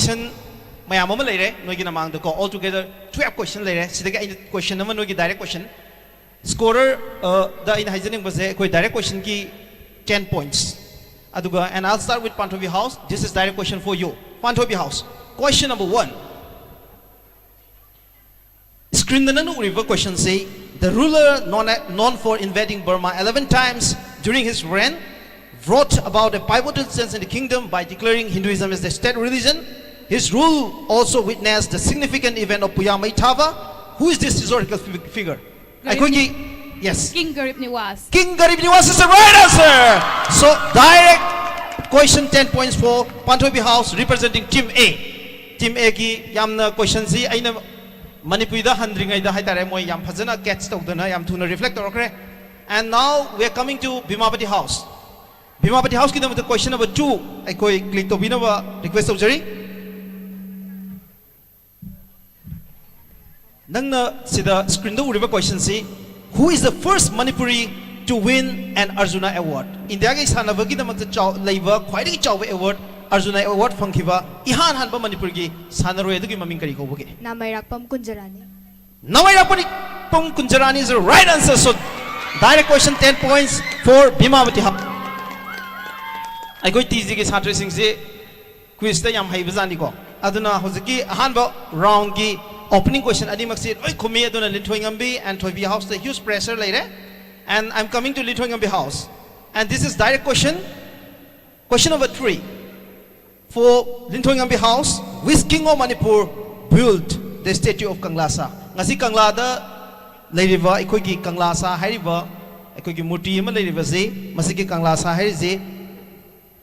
question mayam ama leire noi gi namang ko all together 12 question leire sidagi question nama noi gi direct question scorer the in hygienic was koi direct question ki 10 points aduga and I'll start with Pantobi House. This is direct question for you. Pantobi House, question number 1. Screen the nanu river question say the ruler known for invading Burma 11 times during his reign brought about a pivotal change in the kingdom by declaring Hinduism as the state religion. His rule also witnessed the significant event of Puyamai Thava. Who is this historical figure? Yes. King Garib Niwas. King Garib Niwas is the right answer. So direct question 10 points for Pantobi House representing Team A. Team A ki yamna question si aina Manipuri da handringai da haitare moi yam phajana catch tawdana yam thuna reflect orkre. And now we are coming to Bhimapati House. Bhimapati House ki the question number 2 I koi click to binaba request tawjari. Nangna sida screen do uriba question si who is the first Manipuri to win an Arjuna Award? India ge sanabagi damakta laiba khwaidagi chawba award Arjuna Award fangkhiba ihan hanba Manipur gi sanaroi adugi maming kari koboge. Namairakpam Kunjarani. Namairakpam Kunjarani is the right answer. So direct question 10 points for Bhimapati House. I go TZ ge satri sing se quiz ta yam haibazani ko. Aduna hoziki hanba round gi opening question adi maksi oi khumi aduna Lithoingambi and Thoibi House the huge pressure later. And I'm coming to Lithoingambi House. And this is direct question. Question number 3. For Lithoingambi House, which king of Manipur built the statue of Kanglasa? Ngasi Kanglada leiriba ikogi Kanglasa hairiba ikogi murti ama leiriba ze masigi Kanglasa hairize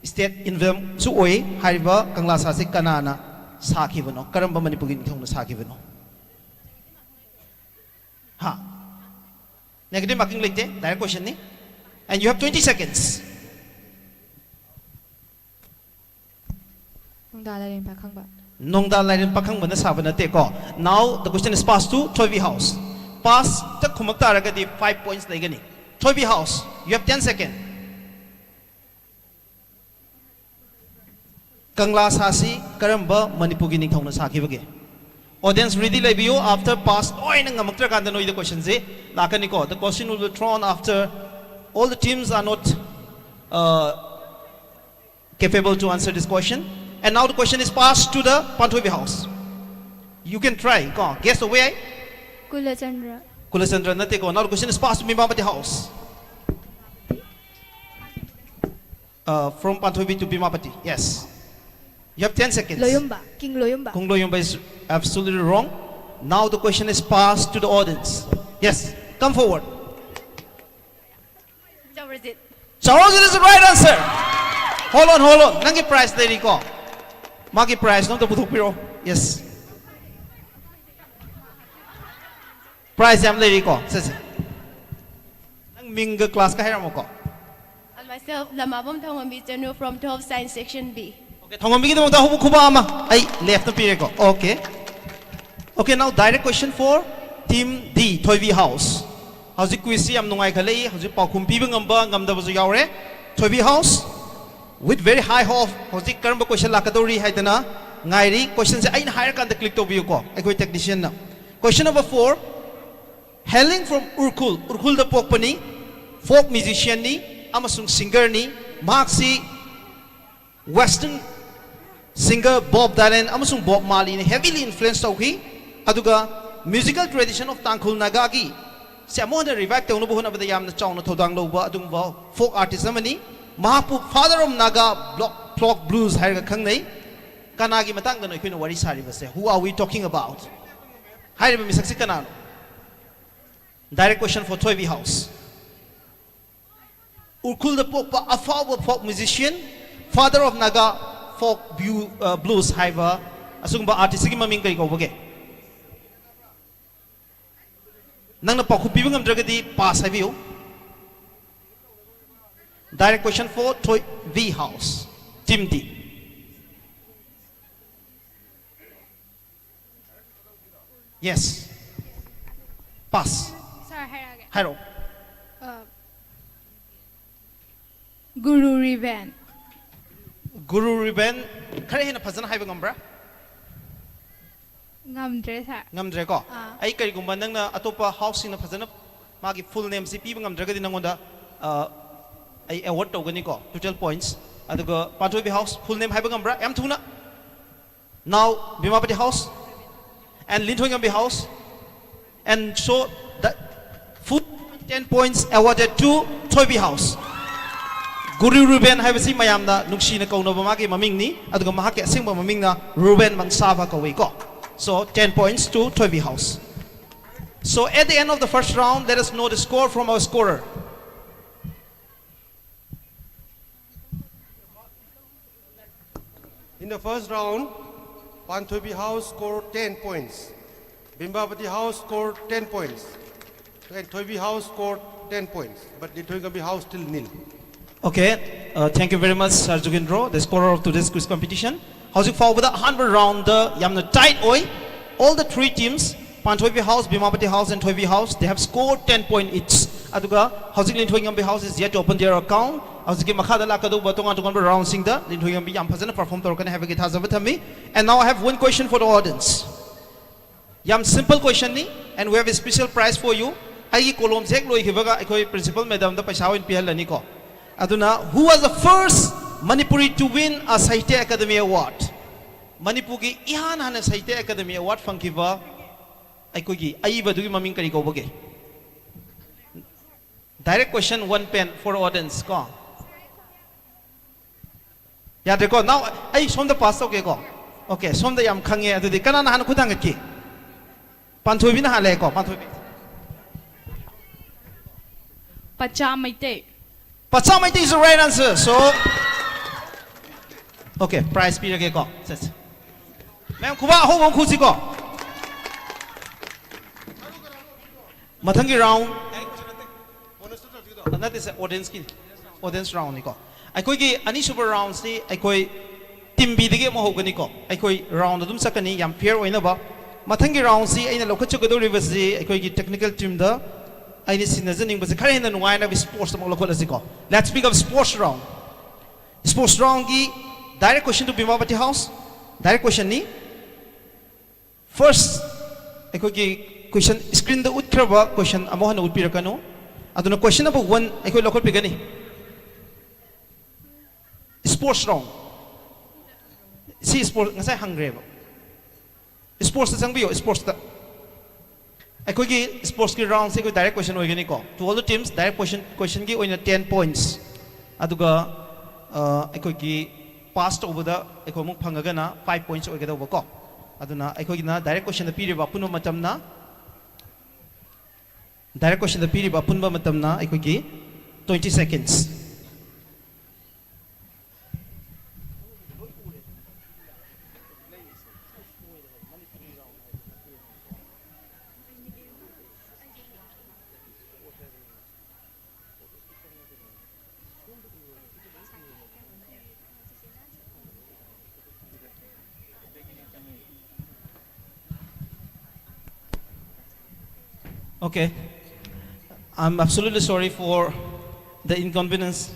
state invem su oi hairiba Kanglasa se kanana sakibano karamba Manipuri nithongna sakibano. Ha. Negative marking late, direct question ni. And you have 20 seconds. Nongda Larin Pakang Bana Sabana Teko. Now the question is passed to Thoibi House. Pass the Kumakta Ragadi 5 points Legani. Thoibi House, you have 10 seconds. Kangla Sasi, Karamba, Manipugini Tona Saki again. Audience ready like you after past the questions. The question will be thrown after all the teams are not capable to answer this question. And now the question is passed to the Pantobi House. You can try. Go on. Guess the way. Kulachandra. Kulachandra Nateko. Now the question is passed to Bhimapati House. From Pantobi to Bhimapati. Yes. You have 10 seconds. Loyumba. King Loyumba. King Loyumba is absolutely wrong. Now the question is passed to the audience. Yes. Come forward. Chaurajit. Chaurajit is the right answer. Hold on. Nangi prize lady ko. Magi prize no to puthupiro. Yes. Prize yam lady ko. Sese. Nang minga class ka hiramo ko. And myself, Lamabam Thongambi Janu from 12 Science Section B. Okay, Thongambi mo ta hubo kuba ama. Ay, left na pire ko. Okay. Okay, now direct question for Team D, Thoibi House. How's it quiz am nungai khalei, how's it pakum pibang amba ngamda bazu yaure. Thoibi House with very high hope. How's it karamba question lakadori haidana. Ngairi question se ain higher kan the click to view ko. Ay technician na. Question number 4. Hailing from Urkul the Pokpani, folk musician ni, amasung singer ni, Maxi Western singer Bob Dylan, amasung Bob Marley ni heavily influenced tawhi. Aduga musical tradition of Tangkhul Nagagi. Siya mo na revive tayo nubuhon abada yam na chong na todang loba adung ba folk artist naman ni. Mahapu father of Naga folk blues hay kang nay. Kanagi matang na ikuno wari sari base. Who are we talking about? Hay ba misaksi kanano? Direct question for Thoibi House. Urkul the Popa, a folk musician, father of Naga folk blues haiba asung ba artist gi maming kay ko bage. Nang na paku pibang amdragadi pass haibiu. Direct question for Thoibi House. Team D. Yes. Pass. Haro. Guru Riven. Guru Riven. Kare hina phazana haiba ngambra. Ngamdre sir. ngamdre ko Ah. ai kari gumba nang na atopa house na phajana magi full name si piba ngamdra gadi nangonda ai award togani ko total points aduga Panthoibi house full name haiba ngambra yam thuna now Bhimapati house and Linthoingambi house and so the full 10 points awarded to Thoibi house Guru Ruben haibasi mayamna nuksina kaunaba magi maming ni aduga mahake asingba maming na Ruben Mangsava kawai ko so 10 points to Thoibi house so at the end of the first round let us know the score from our scorer. In the first round, Panthoibi House scored 10 points. Bhimapati House scored 10 points. And Thoibi House scored 10 points. But Linthoingambi House still nil. Okay, thank you very much, Sir Jugindro, the scorer of today's quiz competition. How's it fall with the 100 round? Yamna tight oi. All the three teams, Panthoibi House, Bhimapati House, and Thoibi House, they have scored 10 points each. Aduga, Housing Linthoingambi House is yet to open their account. Howsing Makada Lakadu, Batonga round sing the Linthoingambi Yam Pazana perform to have a guitar with me. And now I have one question for the audience. Yam simple question ni, and we have a special prize for you. Ai kolom zek loi hibaga ekoi principal madam da paisa in PL lani ko. Aduna, who was the first Manipuri to win a Sahitya Academy Award? Manipugi ihan hana Sahitya Academy Award funkiva aikogi aiba dugi maming kari ko boge. Direct question, one pen for audience ko. Yeah, they go now. Ai som the pass okay go. Okay, som the yam khange adu de kana na han khudang ki. Panthoibi na hale ko Panthoibi. Pachamaite. Pachamaite is the right answer. So, okay, prize period ko. Ma'am, kuba ho mo khusi ko. Mathangi round. That is audience round ni ko. Aikoi ki ani super rounds ni aikoi team B dige mo hogani ko. Aikoi round adum sakani yam fair oina ba. Mathangi round si aina lokhachu gado reverse si aikoi ki technical team da aini sinajaning ba se khare na nuai na sports mo lokhola si ko. Let's speak of sports round. Sports round ki direct question to Bhimapati House. Direct question ni first aikoi ki question screen da utkraba question amohan utpirakano. Aduna question number 1 aikoi lokhol pigani. Sports round. See sports ngasai hangre ba. Sports sang biyo sports ta. Aikoi ki sports ki round se ko direct question oigani ko. To all the teams direct question ki oina 10 points. Aduga aikoi ki passed over the aikoi muk phangaga na 5 points oigada ba ko. Aduna aikoi ki na direct question da piri ba puno matam na direct question da piri ba punba matam na aikoi ki 20 seconds. Okay, I'm absolutely sorry for the inconvenience.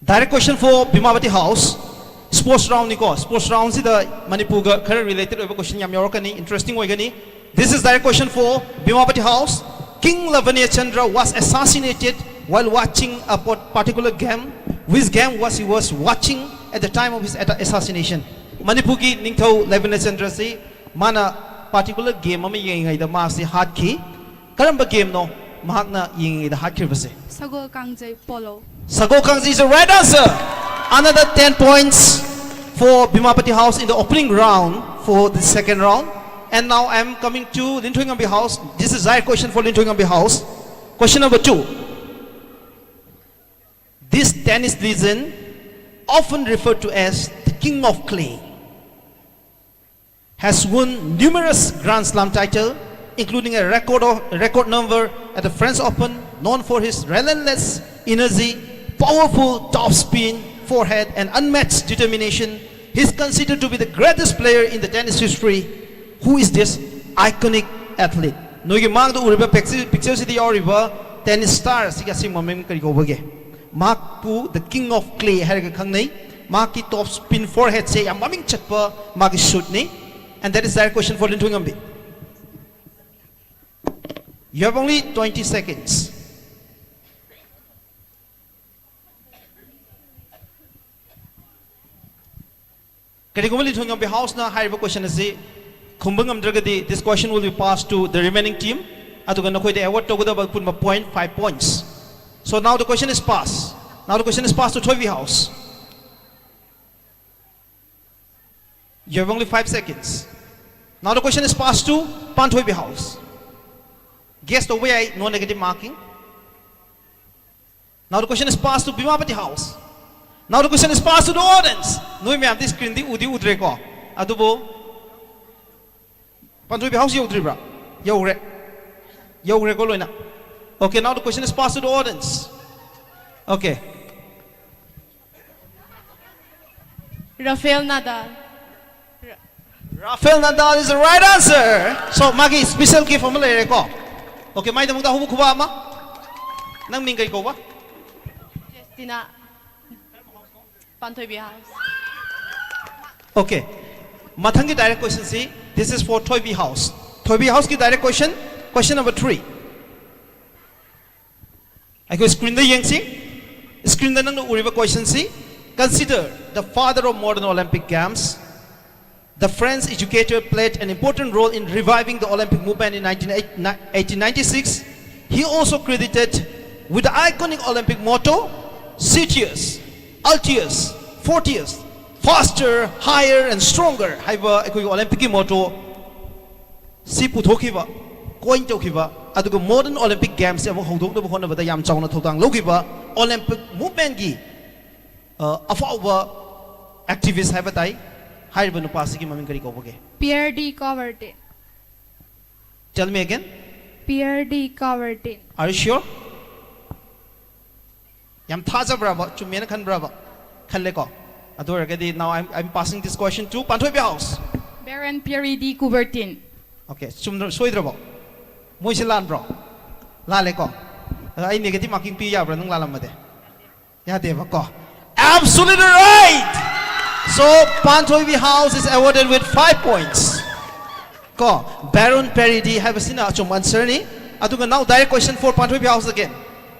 Direct question for Bhimapati House. Sports round niko. Sports round si the Manipuga career related question yam yorokani interesting oigani. This is direct question for Bhimapati House. King Lavanya Chandra was assassinated while watching a particular game. Which game was he was watching at the time of his assassination? Manipugi Ningthau Lavanya Chandra si mana particular game ama yengai da ma si hat ki karamba game no mahakna yengai da hat ki base Sago Kangjay Polo. Sago Kangji is the right answer. Another 10 points for Bhimapati House in the opening round for the second round. And now I am coming to Linthoingambi House. This is right question for Linthoingambi House. Question number 2. This tennis legend often referred to as the King of Clay has won numerous Grand Slam titles, including a record number at the French Open, known for his relentless energy, powerful top spin, forehand, and unmatched determination. He is considered to be the greatest player in the tennis history. Who is this iconic athlete? Nogi mang do uriba picture si di oriba tennis star si kasi mamem kari ko bage. Mark pu the King of Clay har ka khang nei. Mark ki top spin forehand se yam maming chatpa mark shoot ni. and that is direct question for Lin Thoi Ngambi. You have only 20 seconds. Kariguma Lin Thoi Ngambi house na higher question is Kumbangam Dragadi, this question will be passed to the remaining team. Atugan Nakoi the award to put my point 5 points. So now the question is passed. Now the question is passed to Thoi Vi house. You have only 5 seconds. Now the question is passed to Pan Thoi Vi house. Guess the way no negative marking. Now the question is passed to Bimapati house. Now the question is passed to the audience. No me have this screen di udi udre ko. Adubo Pan Thoi Vi house yodri bra. Yogre ko loina. Okay, now the question is passed to the audience. Okay. Rafael Nadal. Rafael Nadal is the right answer. So, magi special gift from Malay ko. Okay, may damang tahu kuba ma? Nang mingkay ko ba? Justina. Pan Thoi Vi House. Okay. Mathangi direct question see. This is for Thoi Vi house. Thoi Vi house ki direct question. Question number 3. I go screen the yang see. Screen the nang uriba question see. Consider the father of modern Olympic Games. The French educator played an important role in reviving the Olympic movement in 1896. He also credited with the iconic Olympic motto, Citius, Altius, Fortius, faster, higher and stronger. Haiba Olympic motto, Sipu Tokiva, Coin Tokiva, aduga modern Olympic Games, Hodok the Hona, the Yam Chona Totang Lokiva, Olympic movement gi, activists habatai. Higher than passing him in Pierre D. Coubertin. Tell me again. Pierre D. Coubertin. Are you sure? Yam Taza Brava, to Menakan Brava. Kaleko. Adoragadi, now I'm passing this question to Pan Thoi Vi house. Baron Pierre D. Coubertin. Okay, Soidrabo. Moisilan bro. Laleko. I negative marking P. Yabra, no Lalamade. Yadeva. Absolutely right! So, Pan Thoi Vi house is awarded with 5 points. Ko, Baron Peridi have seen a chum answer ni. Atuga now direct question for Pan Thoi Vi house again.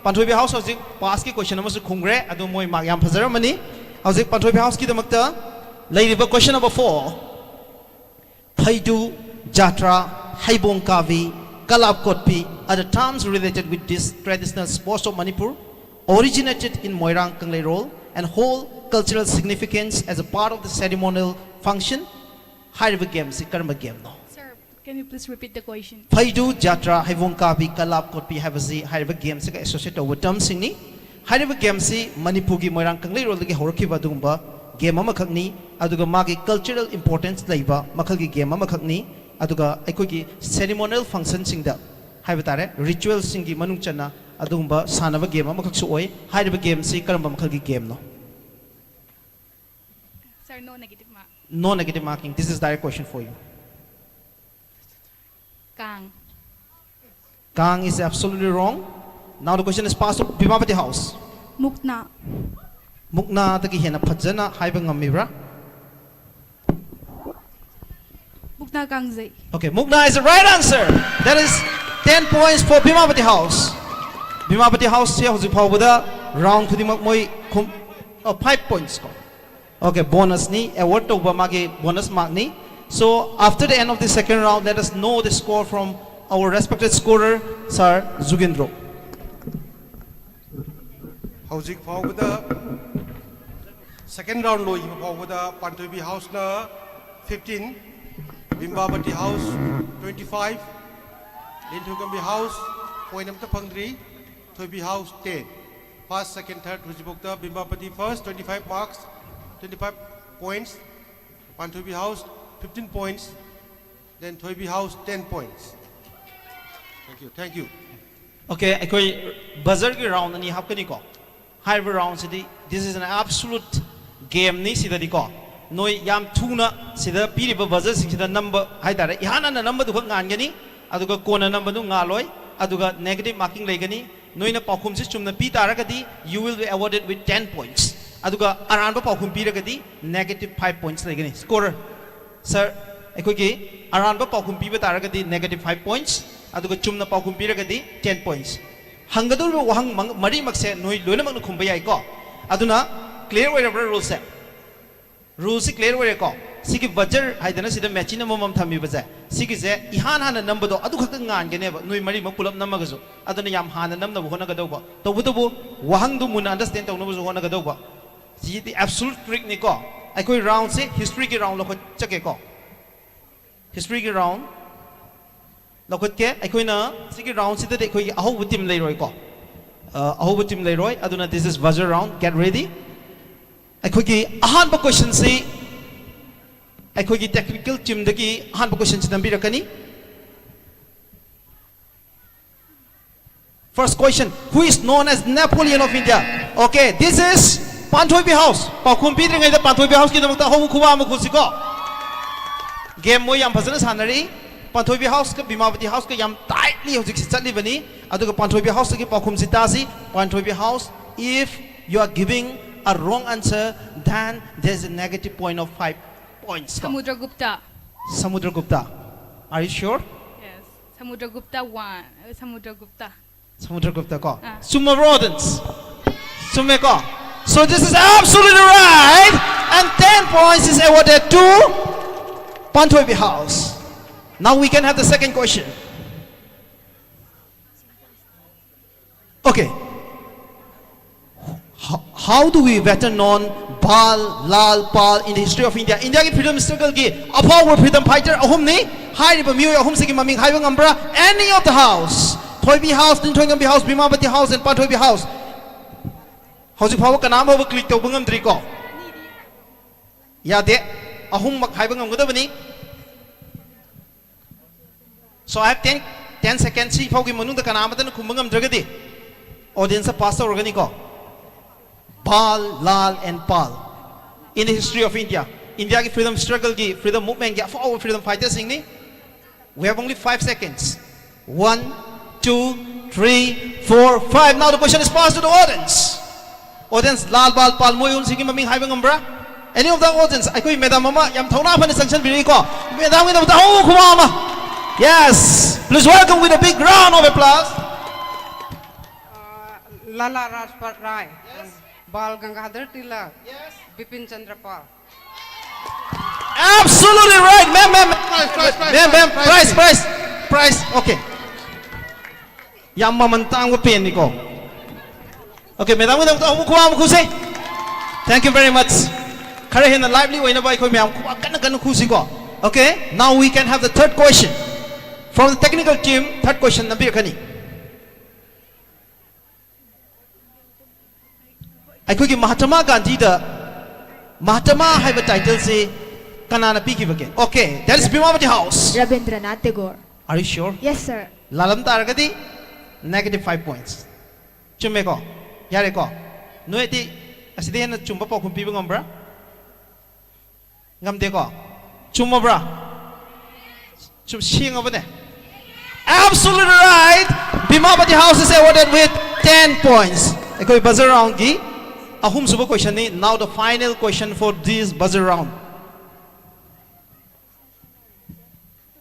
Pan Thoi Vi house was pass ki question number Kongre. Adu moi mag yam phazara mani. House Pan Thoi Vi house ki damakta. Lady question number 4. Phaidu, Jatra, Haibong Kavi, Kalab Kotpi are the terms related with this traditional sports of Manipur, originated in Moirang Kanglei role and hold cultural significance as a part of the ceremonial function. Higher game, si karma game no. Sir, can you please repeat the question? Phaidu, Jatra, Haibong Kavi, Kalab Kotpi have a higher game si associated with terms singing. Higher game si Manipugi Moirang Kanglei role ki Horokiva Dumba, game Mamakagni, Aduga Magi cultural importance laiba, Makagi game Mamakagni, Aduga Ekogi ceremonial function sing da. Havatare, ritual singi Manungchana, Adumba, son of a game Mamakaksuoi, higher game si karma Makagi game no. Sir, no negative mark. No negative marking. This is direct question for you. Kang. Kang is absolutely wrong. Now the question is passed to Bimapati house. Mukna. Mukna taki hena phajana haiba ngamibra. Mukna Kangzai. Okay, Mukna is the right answer. That is 10 points for Bimapati house. Bimapati house here hoji phawbada round khudimak moi 5 points ko. Okay, bonus ni award to magi bonus mark ni. So after the end of the second round, let us know the score from our respected scorer, Sir Zugendro. Housing Fawada, second round low, Fawada, Pan Thoi Vi house na 15, Bimbabati house 25, Lin Thoi Ngambi house, point number Pangri, Thoi Vi house 10. First, second, third, Rujibukta, Bimbabati first, 25 marks, 25 points, Pan Thoi Vi house 15 points, then Thoi Vi house 10 points. Thank you. Okay, I buzzer ki round ani hapkani ko. High round sidi. This is an absolute game ni sida di ko. Noi yam tuna sida piri ba buzzer sida number hai dare. Ihana na number dukha ngan gani. Aduga kona number du ngaloi. Aduga negative marking legani. Noi na paukum si chumna pi tarakadi. You will be awarded with 10 points. Aduga aran ba paukum pi rakadi negative 5 points legani. Scorer, sir, ꯑꯩꯈꯣꯏꯒꯤ ꯑꯔꯥꯟꯕ ꯄꯥꯎꯈꯨꯝ ꯄꯤꯕ ꯇꯥꯔꯒꯗꯤ negative 5 points ꯑꯗꯨꯒ ꯆꯨꯝꯅ ꯄꯥꯎꯈꯨꯝ ꯄꯤꯔꯒꯗꯤ 10 points ꯍꯪꯒꯗꯧꯔꯤꯕ ꯋꯥꯍꯪ ꯃꯔꯤꯃꯛꯁꯦ ꯅꯣꯏ ꯂꯣꯏꯅꯃꯛꯅ ꯈꯨꯝꯕ ꯌꯥꯏꯀꯣ ꯑꯗꯨꯅ ꯀ꯭ꯂꯤꯌꯔ ꯑꯣꯏꯔꯕ꯭ꯔꯥ ꯔꯨꯜꯁꯦ ꯔꯨꯜꯁꯤ ꯀ꯭ꯂꯤꯌꯔ ꯑꯣꯏꯔꯦꯀꯣ ꯁꯤꯒꯤ ꯕꯖꯔ ꯍꯥꯏꯗꯅ ꯁꯤꯗ ꯃꯦꯆꯤꯟ ꯑꯃꯃꯝ ꯊꯝꯃꯤꯕꯁꯦ ꯁꯤꯒꯤꯁꯦ ꯏꯍꯥꯟ ꯍꯥꯟꯅ ꯅꯝꯕꯗꯣ ꯑꯗꯨ ꯈꯛꯇ ꯉꯥꯟꯒꯅꯦꯕ ꯅꯣꯏ ꯃꯔꯤꯃꯛ ꯄꯨꯂꯞ ꯅꯝꯃꯒꯁꯨ ꯑꯗꯨꯅ ꯌꯥꯝ ꯍꯥꯟꯅ ꯅꯝꯅꯕ ꯍꯣꯠꯅꯒꯗꯧꯕ ꯇꯧꯕꯇꯕꯨ ꯋꯥꯍꯪꯗꯨ मुन्ना अंडरस्टैंड तौनबसु होनगदौबा जिदि एब्सोल्यूट ट्रिक निको अखोई राउंड से हिस्ट्री की राउंड लखो चके को हिस्ट्री की राउंड लखोत के अखोइना सिगी राउंड सिदा अखोई अहोब टीम लेरोय को अहोब टीम लेरोय अदुना this is buzzer round get ready अखोई की अहानबा क्वेश्चन से अखोई की टेक्निकल टीम दगी अहानबा क्वेश्चन से नंबी रखनी First question, who is known as Napoleon of India? Okay, this is Panthoibi House. Paukhum pidring ai da Panthoibi House ki namakta homu khuwa am khusiko. Game mo yam phasana sanari. Panthoibi House ka Bhimavati House ka yam tightly hojik si chatli bani. Aduga Panthoibi House ki paukhum sitasi. Panthoibi House, if you are giving a wrong answer, then there is a negative point of 5 points. Samudragupta. Samudragupta. Are you sure? Yes. Samudragupta 1. Samudragupta. Samudragupta ko. Summa rodents. Summe ko. So this is absolutely right. And 10 points is awarded to Panthoibi House. Now we can have the second question. Okay. How do we better known Bal, Lal, Pal in the history of India? India ki freedom struggle ki apower freedom fighter ahum ni hai riba miyo ahum se ki maming hai ngambra any of the house. Thoibi House, Linthoingambi House, Bhimavati House, and Panthoibi House. How's it power? Kanam over click to Bungam Trico. Yade, Ahum Makhaibangam Gudabani. So I have 10 seconds. See, Pogi Manu the Kanamatan Kumbangam Dragadi. Audience of Pastor Organico. Bal, Lal, and Pal. In the history of India. India ki freedom struggle ki freedom movement ki for our freedom fighters singing. We have only 5 seconds. 1, 2, 3, 4, 5. Now the question is passed to the audience. Audience, Lal, Bal, Pal, Moyun, Singing, Maming, Haibang, Umbra. Any of the audience? I could Madam Mama, Yam Tona, and Sanction Birico. Madam with the whole Kumama. Yes. Please welcome with a big round of applause. Lala Rajpat Rai. Yes. Bal Gangadhar Tilak. Yes. Bipin Chandra Pal. Absolutely right. Ma'am. Price. Okay. Yam mamantang wa pen niko. Okay, madam khuse. Thank you very much. Khare hen lively way na bai khoi myam kan khusi ko. Okay, now we can have the third question from the technical team. Third question nabi khani. Aikoi ki Mahatma Gandhi da Mahatma haiba title se kanana pi ki bage. Okay, that is Bhimavati House. Rabindranath Tagore. Are you sure? Yes, sir. Lalam taragadi negative 5 points. Chumme ko. Yare ko. Noeti aside na chumba pa kumpi ba ngambra? Ngamde ko. Chumma bra. Chum sing over there. Absolutely right. Bhimavati House is awarded with 10 points. Ekoi buzzer round ki ahum suba question ni. Now the final question for this buzzer round.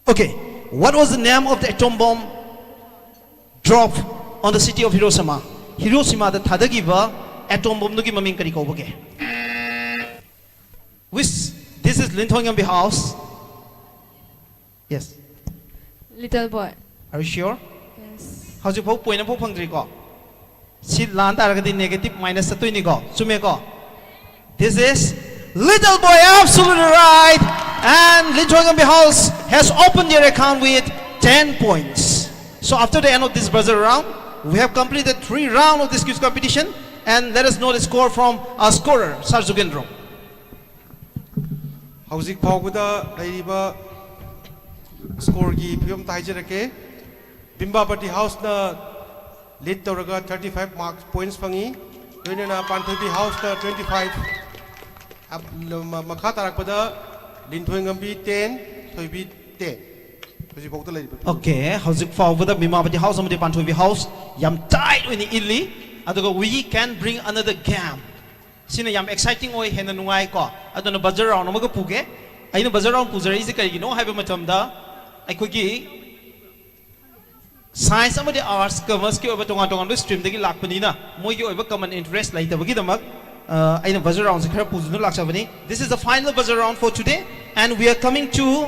Okay. What was the name of the atom bomb drop on the city of Hiroshima? Hiroshima the thadagiba atom bomb nugi maming kari kaubage. Which this is Linthoingambi House. Yes. Little boy. Are you sure? Yes. How's your point of pangri ko? Sit land taragadi negative minus satui ni ko. Sume ko. This is little boy, absolutely right. And Linthoingambi House has opened their account with 10 points. So after the end of this buzzer round, we have completed 3 rounds of this quiz competition. And let us know the score from our scorer, Sir Zugendro. Howzik Pauguda, Laiba score gi Pium Tajarake. Bhimbapati House na lead Toraga 35 marks points fangi. Yunana Panthoibi House na 25. Makatarakpada. Linthoingambi 10, Thoibi 10. Okay, howzik forward the Bhimavati House and the Panthoibi House. Yam tight in the illi. Adugo we can bring another game. Sina yam exciting oi hen nungai ko. Aduna buzzer round amaga puge. aina buzzer round puzari se kari no haiba matamda akhoi gi science amadi arts commerce ki oba tonga tonga stream dagi lakpani na moi gi oba common interest lai tabagi damak aina buzzer round se khara puzunu laksabani. This is the final buzzer round for today and we are coming to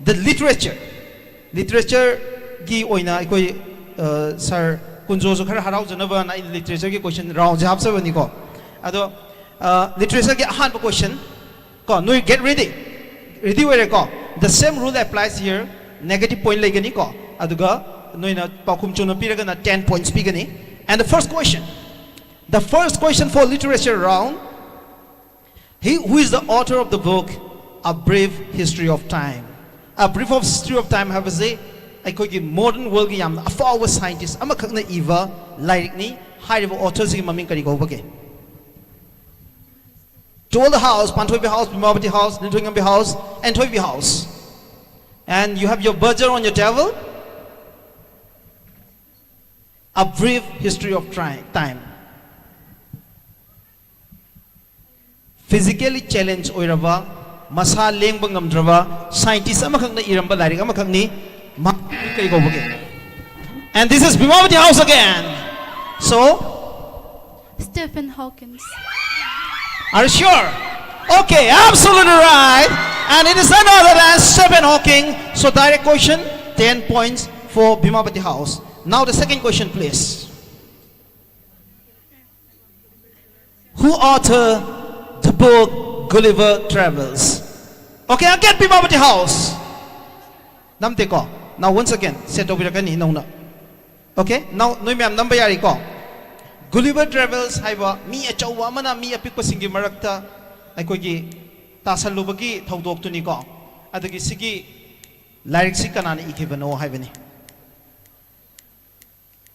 the literature gi oina akhoi sir kunjo so khara harau janaba na literature ki question round jab sabani ko ado literature ki ahan question ko no get ready where ko the same rule applies here. Negative point legani ko aduga noina pakum chuna piraga na 10 points pigani. And the first question for literature round, who is the author of the book A Brief History of Time? A Brief of History of Time have a say aikogi modern world gi yam afawa scientist amakhakna iva lyric ni high authors gi maming kari go bage. To all the house, Panthoibi House, Bimawati House, Nintwingambi House, and Thoibi House. And you have your buzzer on your table. A Brief History of Time. Physically challenged oiraba, masa lengbang ngamdraba, scientist amakhangna iramba lyric amakhangni kai go bage. And this is Bimawati House again. So, Stephen Hawking. are you sure? Okay, absolutely right. And it is none other than Stephen Hawking. So direct question, 10 points for Bimawati House. Now the second question, please. Who authored the book Gulliver Travels? Okay, again Bimawati House. Namte ko. Now once again, set over again no. Okay, now no ma'am number yari ko. Gulliver Travels haiba mi achawa mana mi apikpa singi marakta aikogi tasalubagi thaudok tuni ko adagi sigi lyric si kanana ikibano haibani.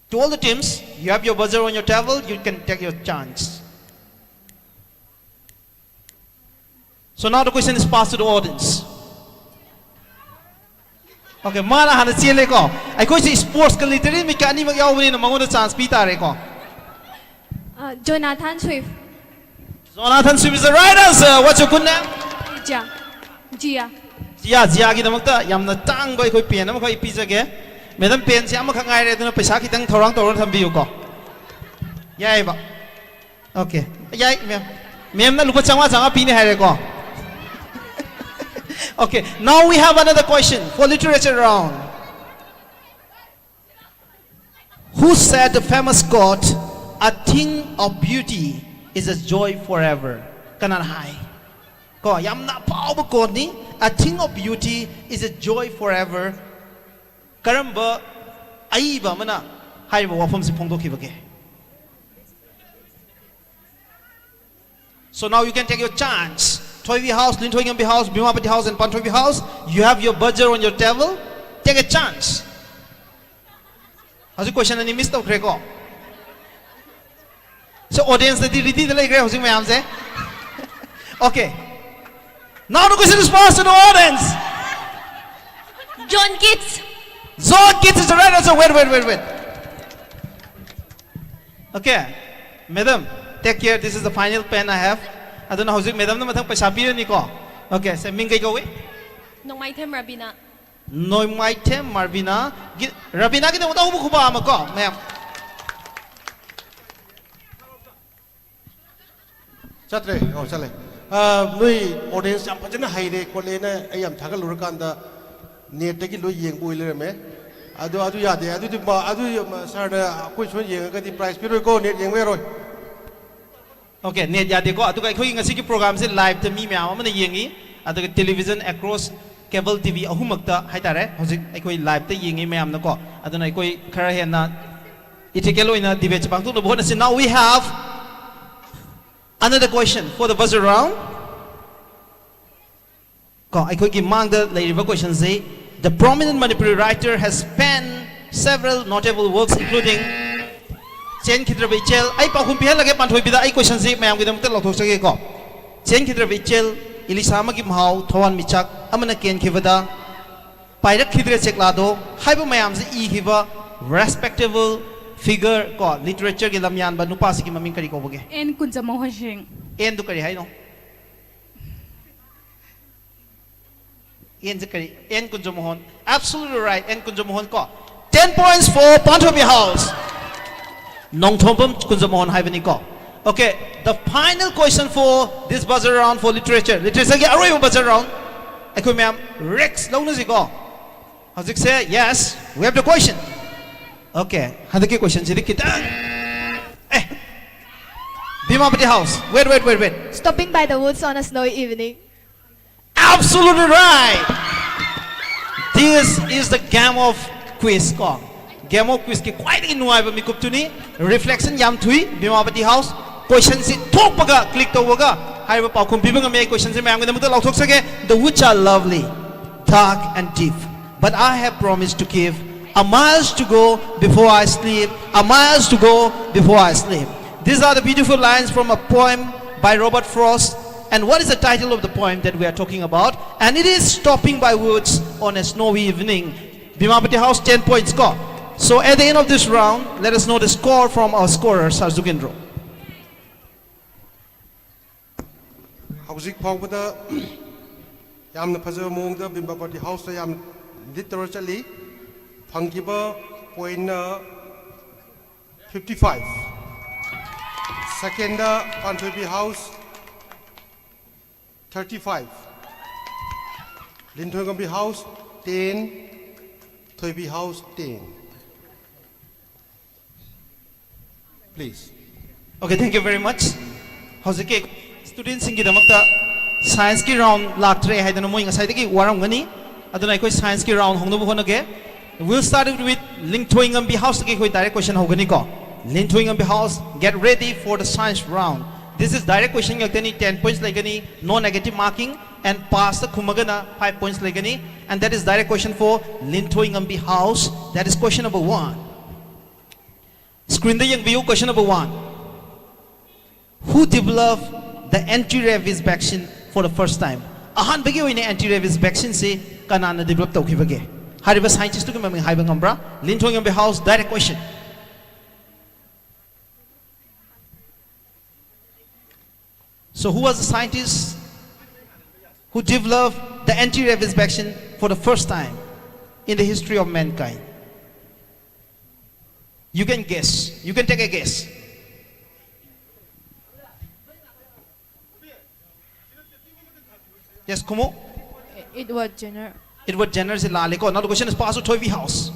To all the teams, you have your buzzer on your table, you can take your chance. So now the question is passed to the audience. Okay, mana hana chile ko aikoi si sports ka literally mi kani mag yawni na mangoda chance pi tare ko. Jonathan Swift. Jonathan Swift is the right answer. What's your good name? Gia. Gia ki damakta yamna tang goi koi pen am koi pizza ge. Madam pen si am khangai re duna paisa kitang thorang tor thambiu ko. Yai ba. Okay. Yai mem na lupa changa pi ni hai re ko. Okay. Now we have another question for literature round. Who said the famous quote, "A thing of beauty is a joy forever"? Kanan hai. Ko yam na pao ba ko ni? A thing of beauty is a joy forever. Karamba ai ba mana hai ba wafam si phongdo khibage. So now you can take your chance. Thoibi House, Nintwingambi House, Bimawati House, and Panthoibi House. You have your buzzer on your table. Take a chance. How's the question? Any missed out, Grego? So audience, the ready the like Grego, may I say? Okay. Now the question is passed to the audience. John Keats. John Keats is the right answer. Wait. Okay, madam, take care. This is the final pen I have. I don't know how madam na matang pasabi ni ko. Okay, so mingay ko we. Nomaitem Rabina. Nomaitem Marvina. Rabina kita mo tahu buku ba ama ko, ma'am. Chatre, oh chale. Nui audience jam pajana haire ko le na ayam thagal lurakan da net ki lo yeng bui le me. Adu ya de adu sir da koi chon yeng ka di price pi ko net yeng we roi. Okay, net ya de ko adu kai khoi ngasi ki program se live ta mi mya ma na yengi adu television across cable TV ahumakta haitare hojik aikoi live ta yengi ma'am na ko adu na aikoi khara he na itikelo ina debate pang tu no bona se now we have another question for the buzzer round. Ko aikoi ki mang da leiriba question se the prominent Manipuri writer has penned several notable works including Chen Khidra Bichel, I Pahum Pihalage Panthoibida, I question Z, Mam with them tell of Tosego. Chen Khidra Bichel, Ilisama Gimhau, Tawan Michak, Amana Ken Kivada, Pirate Khidra Cheklado, Hyper Mayams E Hiva, respectable figure, God, literature Gilamian, but no passing him a minkari over. En Kunza Mohan Singh. En Dukari, I know. N Zakari, N Kunjamohon. Absolutely right, N Kunjamohon ko. 10 points for Panthobi House. Nong Thompam Kunjamohon Haivani ko. Okay, the final question for this buzzer round for literature. Literature ki arroy buzzer round. Ako ma'am, Rex, long na ko. How's it say? Yes, we have the question. Okay, hada ki question sidi kita. Bhimapati House. Wait. Stopping by the woods on a snowy evening. Absolutely right. This is the game of quiz ko. Game of quiz ki quite in nuai ba mikup tuni. Reflection yam thui Bhimapati House. Question si thok paga click to waga. Hai ba paukum bibang me question si mayam ga namuta lauthok sage. The woods are lovely, dark and deep. But I have promised to give a miles to go before I sleep. A miles to go before I sleep. These are the beautiful lines from a poem by Robert Frost. And what is the title of the poem that we are talking about? And it is Stopping by Woods on a Snowy Evening. Bhimapati House 10 points score. So at the end of this round, let us know the score from our scorer, Sarjukendro. Hauzik Pongpada Yam the Pazo Munda, Bhimapati House, Yam literally Pangiba point 55. Second, Panthobi House 35. Linthogambi House 10. Thoibi House 10. Please. Okay, thank you very much. Howzike students in Gidamakta science ki round laktre hai dana moing asai ki waram gani aduna koi science ki round hongno bhona ge. We'll start it with Linthogambi House ki koi direct question hogani ko. Linthogambi House, get ready for the science round. This is direct question yaktani 10 points lagani, no negative marking, and pass the kumagana 5 points lagani, and that is direct question for Linthogambi House. That is question number 1. Screen the young view question number 1. Who developed the anti-rabies vaccine for the first time? Ahan bagi oine anti-rabies vaccine se kanana develop tawki bagi. Hariba scientist to maming haiba ngambra. Linthogambi House direct question. So who was the scientist who developed the anti-rabies vaccine for the first time in the history of mankind? You can guess. You can take a guess. Yes, Kumo? Edward Jenner. Edward Jenner is laliko. Now the question is passed to Thoivi House.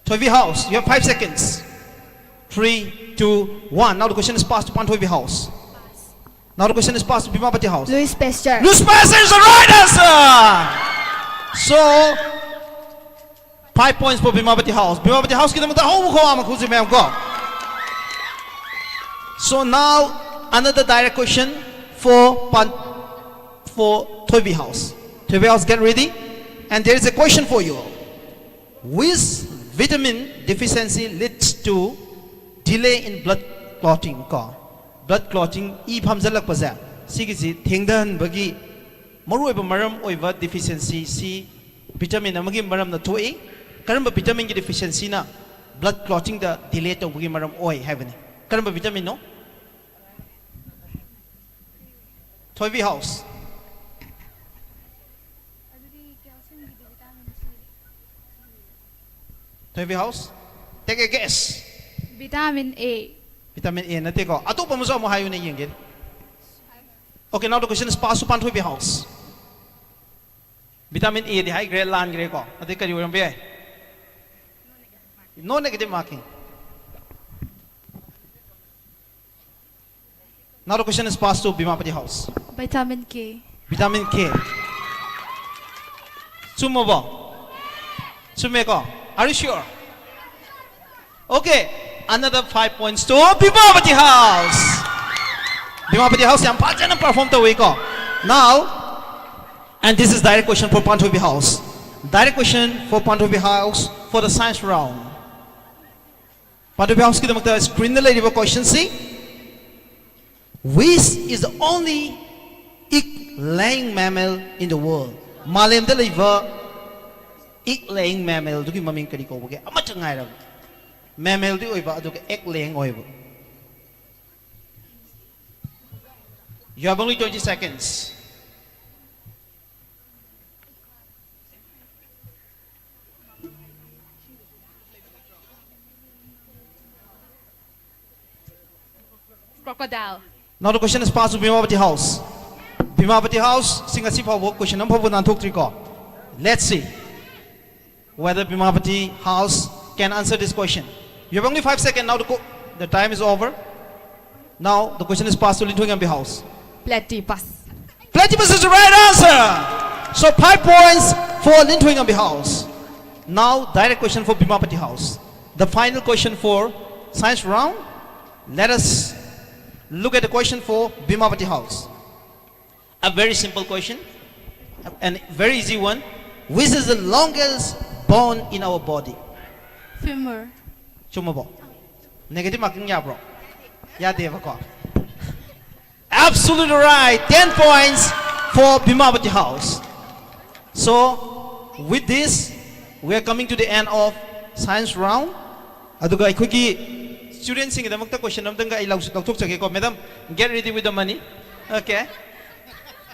Thoivi House, you have 5 seconds. 3, 2, 1. Now the question is passed to Panthobi House. Now the question is passed to Bhimapati House. Louis Pasteur. Louis Pasteur is the right answer. So 5 points for Bhimapati House. Bhimapati House kita mata home ko ama khuzi ma'am ko. So now another direct question for Thoivi House. Thoivi House, get ready. And there is a question for you. Which vitamin deficiency leads to delay in blood clotting ko? Blood clotting e phamjalak paja sigisi thengdan bagi maru oiba maram oiba deficiency si vitamin amagi maram na thoi karamba vitamin ki deficiency na blood clotting da delay to bagi maram oi haveni karamba vitamin no Thoivi House. Thoivi House, take a guess. Vitamin A. Vitamin A nate ko. Ato pa mo sa mo hayo na yengin. Okay, now the question is passed to Panthobi House. Vitamin A di high grade lan grade ko. Ate kari uram be. No negative marking. Now the question is passed to Bhimapati House. Vitamin K. Vitamin K. Sumo ba? Sume ko. Are you sure? Okay. Another 5 points to Bhimapati House. Bhimapati House yang pajan ang perform to ko. Now, and this is direct question for Panthobi House. Direct question for Panthobi House for the science round. Panthobi House kita magta screen nila iba question see. Which is the only egg-laying mammal in the world? Malam dala iba egg-laying mammal dugi maming kadi ko bagi ama changai ra. Mammal di oiba aduga egg-laying oiba. You have only 20 seconds. Crocodile. Now the question is passed to Bhimapati House. Bhimapati House, sing a sipa question number 1 Let's see whether Bhimapati House can answer this question. You have only 5 seconds now to go. The time is over. Now the question is passed to Lintuingambi House. Platypus. Platypus is the right answer. So 5 points for Lintuingambi House. Now direct question for Bhimapati House. The final question for science round. Let us look at the question for Bhimapati House. A very simple question and very easy one. Which is the longest bone in our body? Femur. Chumabo. Negative marking ya bro. Ya devako. Absolutely right. 10 points for Bhimapati House. So with this, we are coming to the end of science round. Aduga ikuki students sing the question namdanga ilaw talk ko. Madam, get ready with the money. Okay.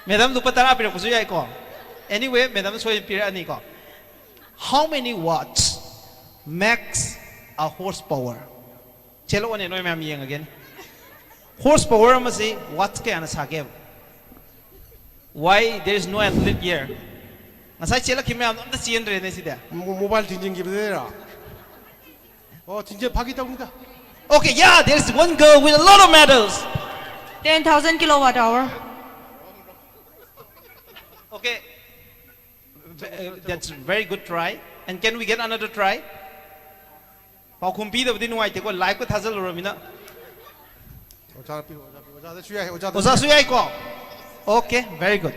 Madam lupatara pira kusuya ko. Anyway, madam so pira ani ko. How many watts makes a horsepower? Chelo one no ma'am yang again. Horsepower masi watts ke anasage. Why there is no athlete here? Nasai chela kimya am the CN re ne sida. Mobile tingting gibera. Oh, tingje phagi taunga. Okay, yeah, there is one girl with a lot of medals. 10,000 kilowatt hour. Okay, that's very good try. And can we get another try? Pau kumpi da din wai te ko live ko thazal romina. Oja pi oja da suya oja Oza suyai ko. Okay, very good.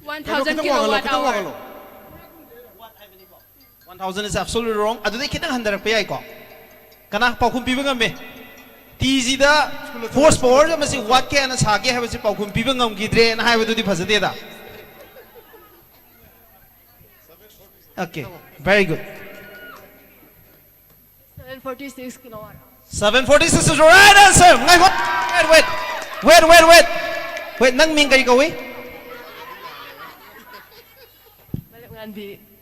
1,000 kilowatt hour. 1,000 is absolutely wrong. Adu de kitang handar pa yai ko. Kana pau kumpi ba ngambe. TZ da force power da masi what ke ana sage ha basi pau kumpi ba ngam gidre na ha ba du di phasade da. Okay, very good. 746 kilowatt. 746 is the right answer. Wait, nang ming kay ko we?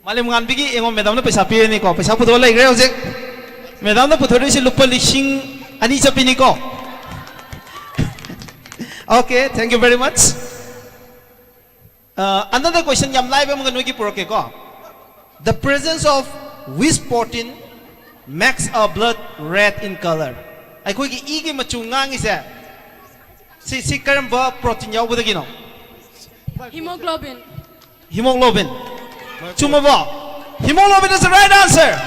Malim ngan bigi ingo madam na paisa pi ni ko. Paisa puto lai gre hojek. Madam na puto ri si lupa lishing ani sa pini ko. Okay, thank you very much. Another question yam live mo ganoi ki puro ke ko. The presence of which protein makes our blood red in color? Ay koi ki igi machungang isa. Si karamba protein yaw buda gino. Hemoglobin. Hemoglobin. Chuma ba? Hemoglobin is the right answer.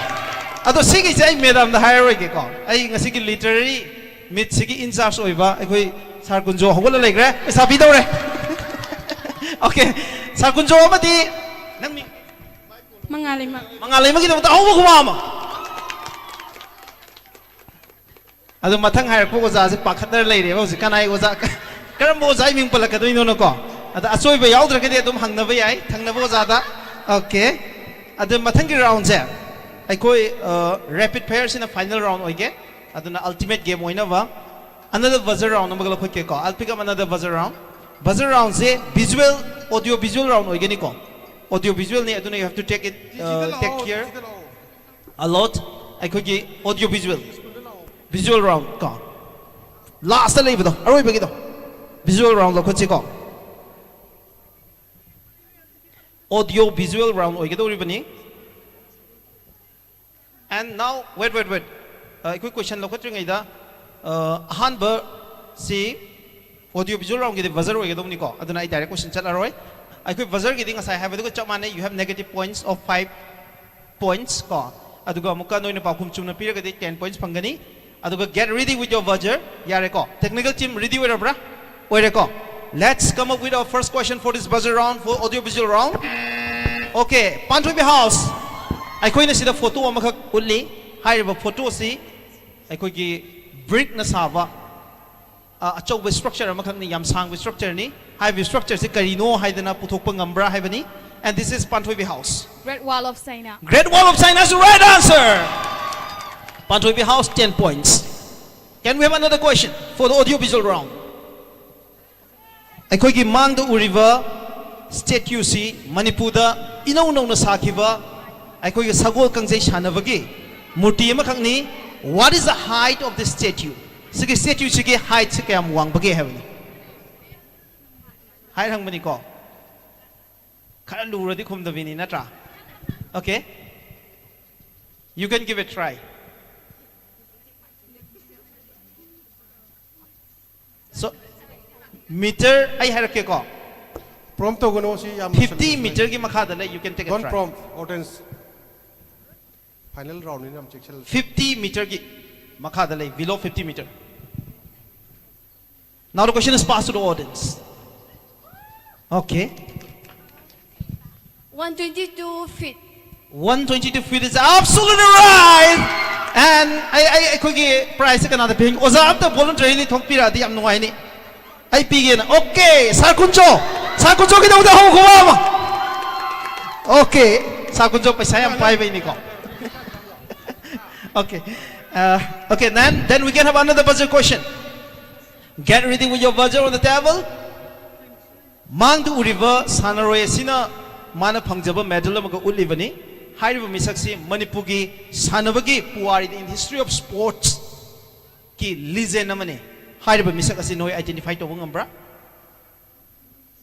Ato sige sa ay madam na higher ke ko. Ay nga sige literary mit sige in charge oiba ay koi sar kunjo hogol lai gre. Sabi daw re. Okay. Sar kunjo amati nang mi Mangalima. mangalay magina mata ako kumama. Ado matang hire ko za se pakhatar lai re ba se kanai ko za karam bo zai ming pala ka do ino ko. Ada asoi ba yaudra ke de dum hangna ba yai thangna bo za da. Okay. Ado matang ki round se ai koi rapid pairs in a final round oige. Ado na ultimate game oina ba. Another buzzer round magala khoi ke ko. I'll pick up another buzzer round. Buzzer round se visual audio visual round oige ni ko. Audio visual ni aduna you have to take it take care a lot. I could get audio visual round ka last la ibo aroi bagi do visual round lo khochi ko audio visual round oi gedo ribani. And now wait quick question lo khotri ngai da han ba si audio visual round ge buzzer oi gedo ni ko aduna I direct question chala roi. I could buzzer getting as I have a you have negative points of 5 points. Aduga muka no in a pakum chuna period 10 points pangani. Aduga get ready with your buzzer. Yareko. Technical team ready with a bra. Oireko. Let's come up with our first question for this buzzer round for audio visual round. Okay, Pantuibi House. I could see the photo of Maka Uli. High of a photo see. I could get brick Nasava. A choke with structure, a Makani Yam Sang with structure ni. High structure, Sikarino, Haidana Putopangambra Havani, and this is Pantuibi House. Great Wall of China. Great Wall of China is the right answer. Pantuibi House, 10 points. Can we have another question for the audio visual round? I could give Mang the Uriva, statue si, Manipuda, Ino na Sakiva, I could give Sagol Kangze Shanavagi, Murti Makangni. What is the height of the statue? Sige statue sige height sige am wang bagi heaven. Height hang mani ko. Kara lura di kum da vini natra. Okay? You can give it a try. So meter ay harake ko. Prompt to gano si yam 50 meter ki makha dale you can take a Don't try. prompt audience. Final round in am check 50 meter ki makha dale below 50 meter. Now the question is passed to the audience. Okay. 122 feet. 122 feet is absolutely right. And I quickly price ka na the ping. Oza after voluntarily thong pira di am nuai ni. I begin. Okay, Sarkuncho. Sarkuncho kita udah hong kuwa. Okay, Sarkuncho paisa am pai bai ni ko. Okay. Okay, then we can have another buzzer question. Get ready with your buzzer on the table. Mang du river Sanaroy sina mana pangjaba medal amaga ulivani. Hariba misaksi Manipugi Sanabagi Puari in history of sports ki lize namane. Hariba misakasi no identify to wungambra.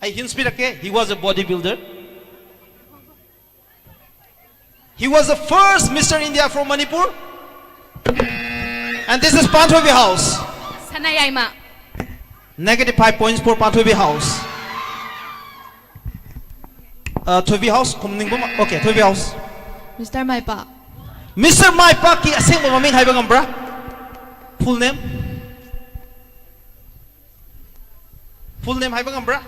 I inspirake he was a bodybuilder. He was the first Mr. India from Manipur. And this is Panthobi House. Sanayayma. Negative 5 points for Panthobi House. Thobi House, okay, Thobi House. Mr. Maipa. Mr. Maipa ki asing mamaming hai bangambra. Full name? Full name hai bangambra.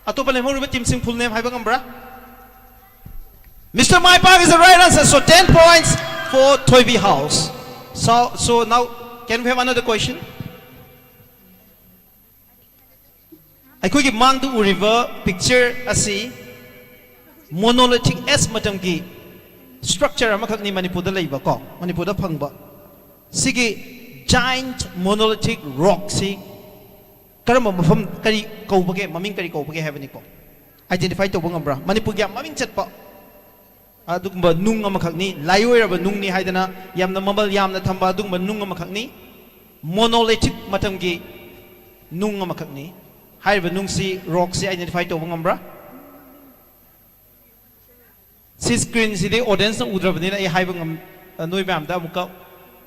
Atopa le mo team sing full name hai bangambra. Mr. Maipa is the right answer. So 10 points for Thobi House. So now can we have another question? I could give Mangdu River picture asi monolithic S matamgi structure amakak ni Manipur da leiba ko Manipur da phangba sigi giant monolithic rock si karama mafam kari kaubage maming kari kaubage habani ko identify to bangambra Manipur ya maming chatpa adugba nung amakak ni layoira ba nung ni haidana yamna mabal yamna thamba adugba nung amakak ni monolithic matamgi nung amakak ni haiba nung si rock si identify to bangambra si screen si the audience na udra bani na ai haiba ngam noi ma'am da muka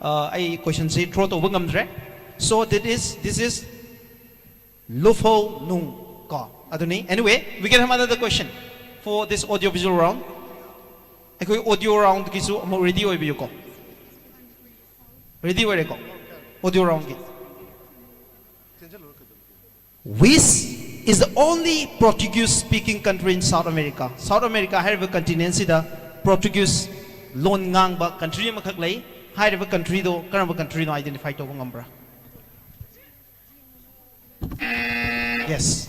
ai question si throw to bangamdre. So this is Lufo Nung Ka aduni. Anyway, we can have another question for this audio visual round. Ako audio round kisu amo ready oi biyo ko. Ready oi ko. Audio round ki. Which is the only Portuguese-speaking country in South America. South America have a continent sida Portuguese lon ngang ba country makak lay have a country do karamba country no identify to ngambra. Yes.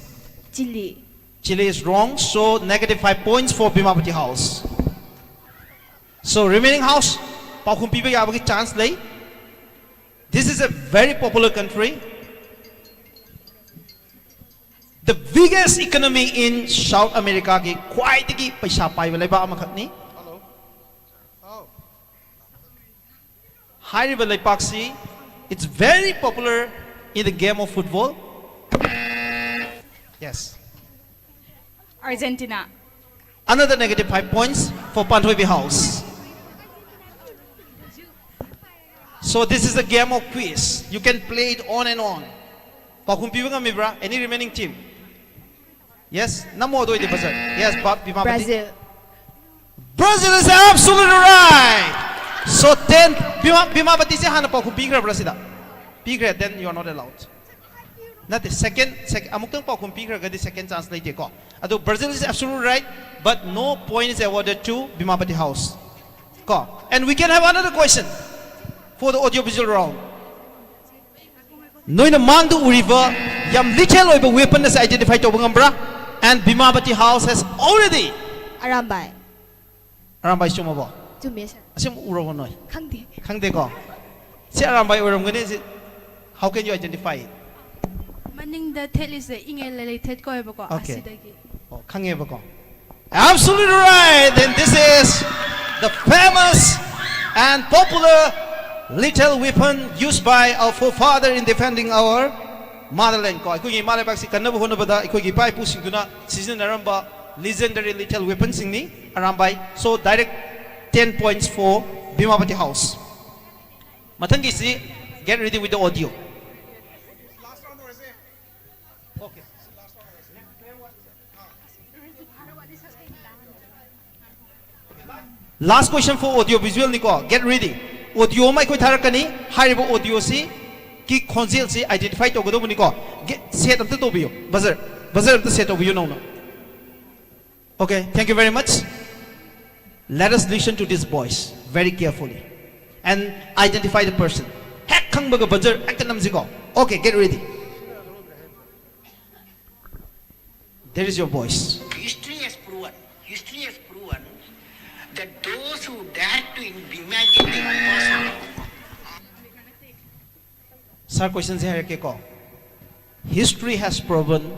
Chile. Chile is wrong, so negative 5 points for Bimapati House. So remaining house, Paukum people have a chance lay. This is a very popular country. The biggest economy in South America ki quite ki paisa pai wala ba amakak ni. Hello. Oh. High River Laipaksi, it's very popular in the game of football. Yes. Argentina. Another negative 5 points for Panthobi House. So this is a game of quiz. You can play it on and on. Pakumpi nga mibra, any remaining team? Yes? Namo do buzzer. Yes, Brazil. Brazil is absolutely right. So 10 Bimapati se hana Pakumpi gra Brazil. Pigra, then you are not allowed. Not the second amukang Pakumpi gra the second chance later ko. Ado Brazil is absolutely right, but no point is awarded to Bimapati House. Ko. And we can have another question for the audio visual round. Noina Mangdu River yam little of a weapon is identified to Bangambra, and Bimapati House has already Arambay. Arambay Sumabo. Jumis. Asim Uro Noi. Khangdi. Kangdeko. See Arambay Uram, how can you identify it? Maning the tail is the related ko eba ko Okay. asidagi. Oh, Kangebako. Absolutely right. Then this is the famous and popular little weapon used by our forefather in defending our motherland. Ko aikogi malabak si kanna bohona bada aikogi pai pu singduna season aramba legendary little weapon singni arambai. So direct 10 points for Bhimapati House. Matangi si get ready with the audio. Okay. Last question for audio visual niko. Get ready. Audio mai koi tharakani haribo audio si ki khonjel si identify to godo niko. Get set up to biyo. Buzzer to set up you know. Okay, thank you very much. Let us listen to this voice very carefully and identify the person. Hek khang baga buzzer act namjiko. Okay, get ready. There is your voice. History has proven that those who dare to imagine the impossible. Sir, questions here ko. History has proven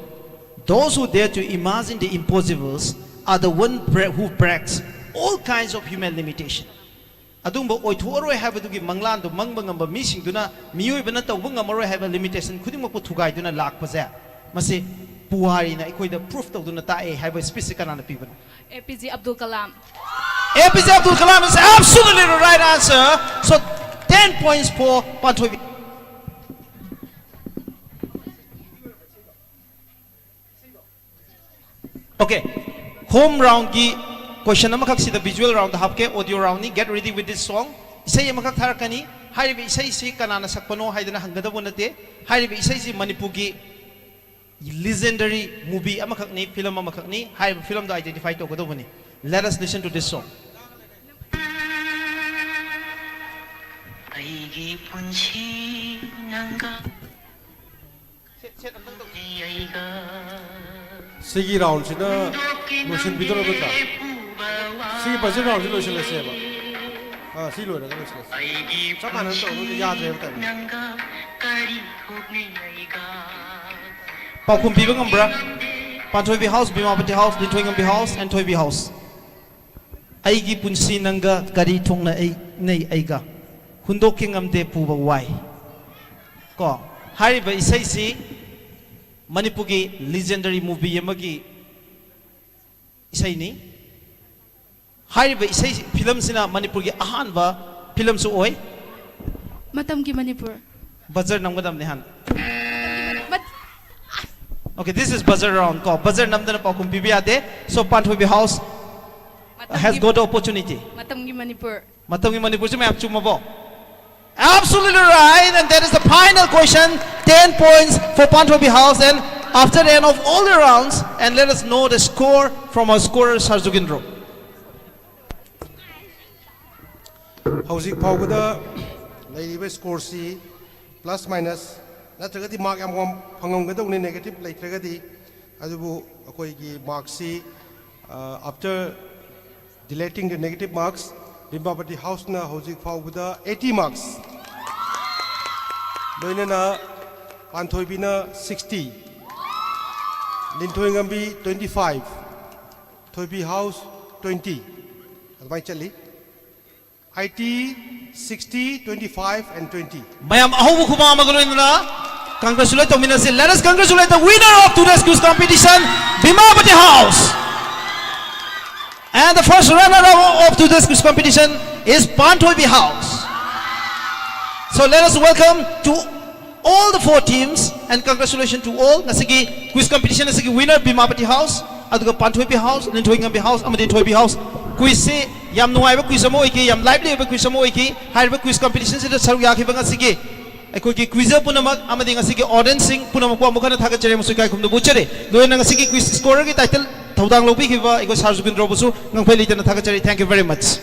those who dare to imagine the impossibles are the one who breaks all kinds of human limitation. Adumbo oithoroi habadugi manglan do mangbangamba missing duna miyoi bana tawbanga maroi haba limitation khuding mapu thugai duna lakpaja mase puhari na ikoi da proof tawduna tae haba specific kana people. APJ Abdul Kalam. APJ Abdul Kalam is absolutely the right answer. So 10 points for Panthovi. Okay, home round ki question namakak si the visual round hapke audio round ni get ready with this song. Isay makak tharakani haribi isay si kanana sakpano haidana hangada bonate haribi isay si Manipugi legendary movie amakak ni film amakak ni haribi film do identify to godo boni. Let us listen to this song. Aigi punchi nanga Sigi round sina lotion bidor bata. Sigi buzzer round sina lotion lese ba. Ah, sigi lo na lotion lese. Sab manan to lo yaad rahe bata. Paukum bibang ambra Panthovi House, Bhimapati House, Linthoingam House, and Thoibi House. Aigi punsi nanga kari thong na ai nei aiga. Hundoking amde puba wai. Ko hariba isai si Manipugi legendary movie yamagi isai ni. Hariba isai film sina Manipugi ahanba film su oi. Matam ki Manipur. Buzzer namgadam nehan. But Okay, this is buzzer round. Ko buzzer namdana paukum pibiade. So Panthovi House has got the opportunity. Matam ki Manipur. Matangi Manipur se main chumabo. Absolutely right, and that is the final question. 10 points for Panthovi House, and after the end of all the rounds, and let us know the score from our scorer Sarjugindro. Housing power the lady score C plus minus. That's the mark I'm going negative later. Adubu Akoigi mark C after deleting the negative marks. Bhimapati House na housing power with 80 marks. Loina na Panthovi na 60. Linthoingam 25. Thoibi House 20. Almai chali. IT 60, 25 and 20. Mayam ahu kuma magaloinna. Congratulate Tominasi. Let us congratulate the winner of today's quiz competition, Bhimapati House. And the first runner-up of today's quiz competition is Panthovi House. So let us welcome to all the 4 teams and congratulations to all. Nasigi quiz competition nasigi winner Bhimapati House, aduga Panthovi House, Linthoingam House, amadi Thoibi House. Quiz se yam nuai ba quiz amo iki yam lively ba quiz amo iki haiba quiz competition se saru yakhi ba ngasigi aikoi ki quizzer punamak amadi ngasigi audience sing punamak ko amukana thaga chere musukai khumdu buchere loina ngasigi quiz scorer ki title Thank you very much.